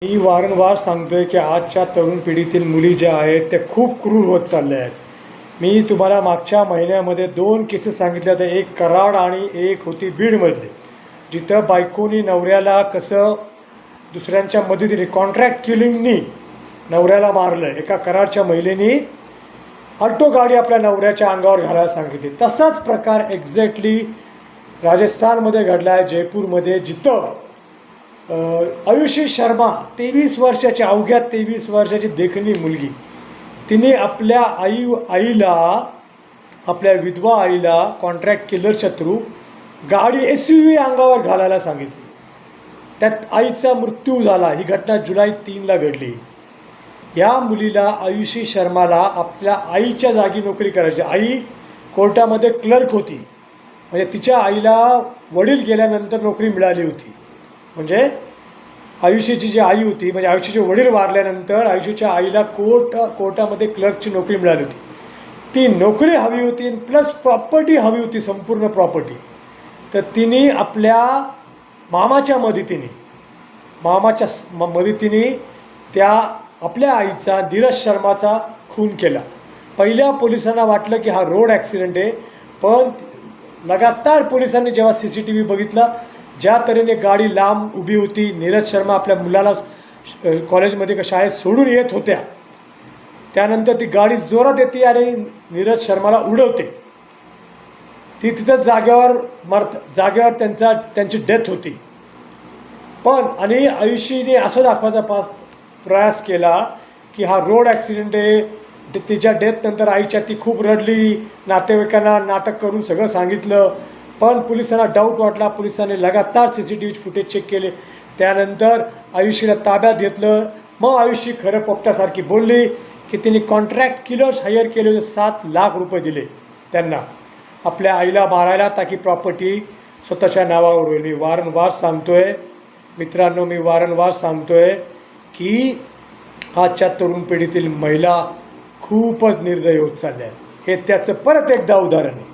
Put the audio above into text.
मी वारंवार सांगतोय की आजच्या तरुण पिढीतील मुली ज्या आहेत त्या खूप क्रूर होत चालल्या आहेत. मी तुम्हाला मागच्या महिन्यामध्ये 2 केसेस सांगितल्या होत्या, एक कराड आणि एक होती बीडमधली, जिथं बायकोनी नवऱ्याला कसं दुसऱ्यांच्या मदतीने कॉन्ट्रॅक्ट किलिंगनी नवऱ्याला मारलं. एका कराडच्या महिलेनी अल्टो गाडी आपल्या नवऱ्याच्या अंगावर घालायला सांगितली. तसाच प्रकार एक्झॅक्टली राजस्थानमध्ये घडला आहे, जयपूरमध्ये, जिथं आयुषी शर्मा 23 वर्षाची, अवघ्या 23 वर्षाची देखणी मुलगी, तिने आपल्या आईला आपल्या विधवा आईला कॉन्ट्रॅक्ट किलरच्या थ्रू गाडी SUV अंगावर घालायला सांगितली. त्यात आईचा मृत्यू झाला. ही घटना जुलै 3ला घडली. या मुलीला, आयुषी शर्माला, आपल्या आईच्या जागी नोकरी करायची. आई कोर्टामध्ये क्लर्क होती, म्हणजे तिच्या आईला वडील गेल्यानंतर नोकरी मिळाली होती. म्हणजे आयुषीची जी आई होती, म्हणजे आयुषीचे वडील वारल्यानंतर आयुषीच्या आईला कोर्टामध्ये क्लर्कची नोकरी मिळाली होती. ती नोकरी हवी होती प्लस प्रॉपर्टी हवी होती, संपूर्ण प्रॉपर्टी. तर तिने आपल्या मामाच्या मदतीने त्या आपल्या आईचा, धीरज शर्माचा खून केला. पहिल्या पोलिसांना वाटलं की हा रोड ॲक्सिडेंट आहे, पण लगातार पोलिसांनी जेव्हा CCTV बघितला, ज्या तऱ्हेने गाडी लांब उभी होती, नीरज शर्मा आपल्या मुलाला कॉलेजमध्ये का शाळेत सोडून येत होत्या, त्यानंतर ती गाडी जोरात येते आणि नीरज शर्माला उडवते. ती तिथं जागेवर त्यांची डेथ होती. पण आणि आयुषीने असं दाखवायचा प्रयास केला की हा रोड ॲक्सिडेंट आहे. तिच्या डेथनंतर आईच्या ती खूप रडली, नातेवाईकांना नाटक करून सगळं सांगितलं. पण पोलिसांना डाऊट वाटला. पोलिसांनी लगातार CCTV फुटेज चेक केले. त्यानंतर आयुषीला ताब्यात घेतलं. मग आयुषी खरं पोपटासारखी बोलली की तिने कॉन्ट्रॅक्ट किलर्स हायर केले होते, 7 लाख रुपये दिले त्यांना आपल्या आईला मारायला, ताकी प्रॉपर्टी स्वतःच्या नावावर होईल. मी वारंवार सांगतोय मित्रांनो, की आजच्या तरुण पिढीतील महिला खूपच निर्दयी होत चालल्या आहेत. हे त्याचं परत एकदा उदाहरण आहे.